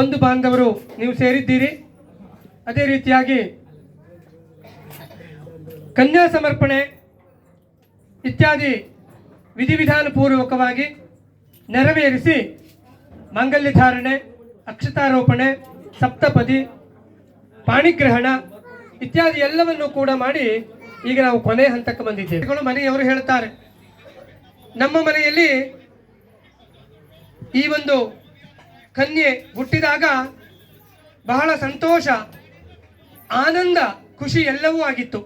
ಬಂಧು ಬಾಂಧವರು ನೀವು ಸೇರಿದ್ದೀರಿ. ಅದೇ ರೀತಿಯಾಗಿ ಕನ್ಯಾ ಸಮರ್ಪಣೆ ಇತ್ಯಾದಿ ವಿಧಿವಿಧಾನ ಪೂರ್ವಕವಾಗಿ ನೆರವೇರಿಸಿ ಮಾಂಗಲ್ಯ ಧಾರಣೆ, ಅಕ್ಷತಾರೋಪಣೆ, ಸಪ್ತಪದಿ, ಪಾಣಿಗ್ರಹಣ ಇತ್ಯಾದಿ ಎಲ್ಲವನ್ನು ಕೂಡ ಮಾಡಿ ಈಗ ನಾವು ಕೊನೆ ಹಂತಕ್ಕೆ ಬಂದಿದ್ದೇವೆ. ಮನೆಯವರು ಹೇಳ್ತಾರೆ, ನಮ್ಮ ಮನೆಯಲ್ಲಿ ಈ ಒಂದು ಕನ್ಯೆ ಹುಟ್ಟಿದಾಗ ಬಹಳ ಸಂತೋಷ, ಆನಂದ, ಖುಷಿ ಎಲ್ಲವೂ ಆಗಿತ್ತು.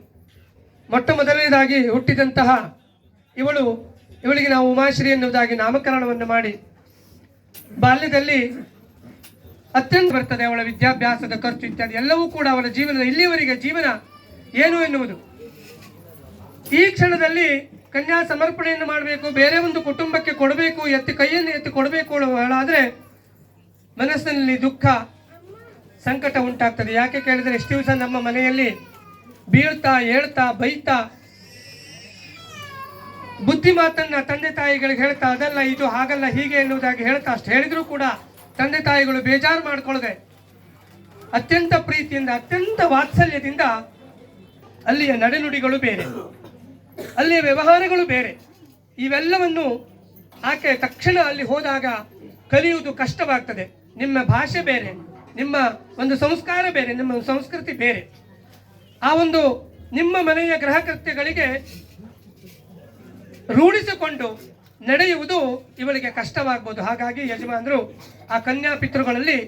ಮೊಟ್ಟ ಮೊದಲನೇದಾಗಿ ಹುಟ್ಟಿದಂತಹ ಇವಳಿಗೆ ನಾವು ಉಮಾಶ್ರೀ ಎನ್ನುವುದಾಗಿ ನಾಮಕರಣವನ್ನು ಮಾಡಿ ಬಾಲ್ಯದಲ್ಲಿ ಅತ್ಯಂತ ಬರ್ತದೆ. ಅವಳ ವಿದ್ಯಾಭ್ಯಾಸದ ಖರ್ಚು ಇತ್ಯಾದಿ ಎಲ್ಲವೂ ಕೂಡ ಅವಳ ಜೀವನದ ಇಲ್ಲಿಯವರೆಗೆ ಜೀವನ ಏನು ಎನ್ನುವುದು. ಈ ಕ್ಷಣದಲ್ಲಿ ಕನ್ಯಾ ಸಮರ್ಪಣೆಯನ್ನು ಮಾಡಬೇಕು, ಬೇರೆ ಒಂದು ಕುಟುಂಬಕ್ಕೆ ಕೊಡಬೇಕು, ಕೈಯನ್ನು ಎತ್ತಿ ಕೊಡಬೇಕು ಹೇಳಾದರೆ ಮನಸ್ಸಿನಲ್ಲಿ ದುಃಖ, ಸಂಕಟ ಉಂಟಾಗ್ತದೆ. ಯಾಕೆ ಕೇಳಿದರೆ ಎಷ್ಟು ದಿವಸ ನಮ್ಮ ಮನೆಯಲ್ಲಿ ಬೀಳ್ತಾ, ಹೇಳ್ತಾ, ಬೈತಾ, ಬುದ್ಧಿ ಮಾತನ್ನ ತಂದೆ ತಾಯಿಗಳಿಗೆ ಹೇಳ್ತಾ, ಅದಲ್ಲ ಇದು ಹಾಗಲ್ಲ ಹೀಗೆ ಎನ್ನುವುದಾಗಿ ಹೇಳ್ತಾ, ಅಷ್ಟು ಹೇಳಿದ್ರು ಕೂಡ ತಂದೆ ತಾಯಿಗಳು ಬೇಜಾರು ಮಾಡಿಕೊಳ್ಳದೆ ಅತ್ಯಂತ ಪ್ರೀತಿಯಿಂದ, ಅತ್ಯಂತ ವಾತ್ಸಲ್ಯದಿಂದ ಅಲ್ಲಿಯ ನಡೆನುಡಿಗಳು ಬೇರೆ, ಅಲ್ಲಿಯ ವ್ಯವಹಾರಗಳು ಬೇರೆ. ಇವೆಲ್ಲವನ್ನು ಆಕೆ ತಕ್ಷಣ ಅಲ್ಲಿ ಹೋದಾಗ ಕಲಿಯುವುದು ಕಷ್ಟವಾಗ್ತದೆ. ನಿಮ್ಮ ಭಾಷೆ ಬೇರೆ, ನಿಮ್ಮ ಒಂದು ಸಂಸ್ಕಾರ ಬೇರೆ, ನಿಮ್ಮ ಸಂಸ್ಕೃತಿ ಬೇರೆ. ಆ ಒಂದು ನಿಮ್ಮ ಮನೆಯ ಗೃಹ ಕೃತ್ಯಗಳಿಗೆ ರೂಢಿಸಿಕೊಂಡು ನಡೆಯುವುದು ಇವಳಿಗೆ ಕಷ್ಟವಾಗ್ಬೋದು. ಹಾಗಾಗಿ ಯಜಮಾನರು ಆ ಕನ್ಯಾ ಪಿತೃಗಳಲ್ಲಿ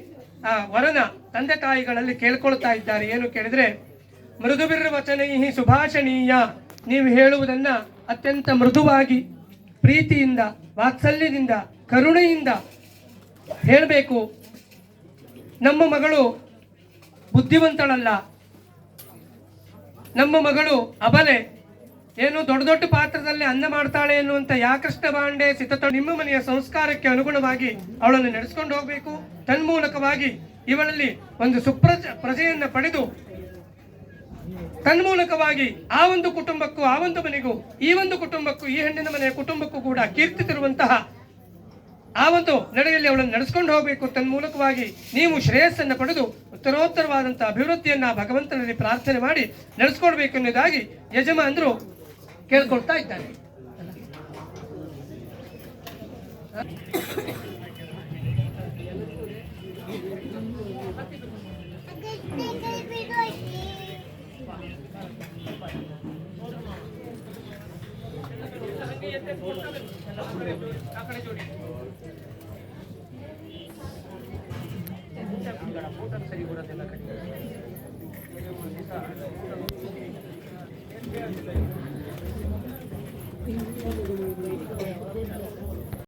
ಆ ವರನ ತಂದೆ ತಾಯಿಗಳಲ್ಲಿ ಕೇಳ್ಕೊಳ್ತಾ ಇದ್ದಾರೆ. ಏನು ಕೇಳಿದ್ರೆ, ಮೃದುಬಿರ್ ವಚನೈ ಸುಭಾಷಣೀಯ, ನೀವು ಹೇಳುವುದನ್ನ ಅತ್ಯಂತ ಮೃದುವಾಗಿ, ಪ್ರೀತಿಯಿಂದ, ವಾತ್ಸಲ್ಯದಿಂದ, ಕರುಣೆಯಿಂದ ಹೇಳಬೇಕು. ನಮ್ಮ ಮಗಳು ಬುದ್ಧಿವಂತಳಲ್ಲ, ನಮ್ಮ ಮಗಳು ಅಬಲೆ, ಏನು ದೊಡ್ಡ ದೊಡ್ಡ ಪಾತ್ರದಲ್ಲಿ ಅನ್ನ ಮಾಡ್ತಾಳೆ ಎನ್ನುವಂತ ಯಾಕೃಷ್ಣ ಬಾಂಡೆ ಸಿದ್ಧತೆ. ನಿಮ್ಮ ಮನೆಯ ಸಂಸ್ಕಾರಕ್ಕೆ ಅನುಗುಣವಾಗಿ ಅವಳನ್ನು ನಡೆಸ್ಕೊಂಡು ಹೋಗಬೇಕು. ತನ್ಮೂಲಕವಾಗಿ ಇವಳಲ್ಲಿ ಒಂದು ಪ್ರಜೆಯನ್ನ ಪಡೆದು ತನ್ಮೂಲಕವಾಗಿ ಆ ಒಂದು ಕುಟುಂಬಕ್ಕೂ, ಆ ಒಂದು ಮನೆಗೂ, ಈ ಒಂದು ಕುಟುಂಬಕ್ಕೂ, ಈ ಹೆಣ್ಣಿನ ಮನೆಯ ಕುಟುಂಬಕ್ಕೂ ಕೂಡ ಕೀರ್ತಿ ತರುವಂತಹ ಆ ಒಂದು ನಡೆಯಲ್ಲಿ ಅವಳನ್ನು ನಡೆಸ್ಕೊಂಡು ಹೋಗಬೇಕು. ತನ್ಮೂಲಕವಾಗಿ ನೀವು ಶ್ರೇಯಸ್ಸನ್ನು ಪಡೆದು ಉತ್ತರೋತ್ತರವಾದಂತಹ ಅಭಿವೃದ್ಧಿಯನ್ನ ಭಗವಂತನಲ್ಲಿ ಪ್ರಾರ್ಥನೆ ಮಾಡಿ ನಡೆಸ್ಕೊಡ್ಬೇಕು ಎನ್ನುವುದಾಗಿ ಯಜಮಾನರು ಕೇಳ್ಕೊಳ್ತಾ ಇದ್ದಾರೆ. ಸರಿ ಬರೋದಿಲ್ಲ ಕಡೆ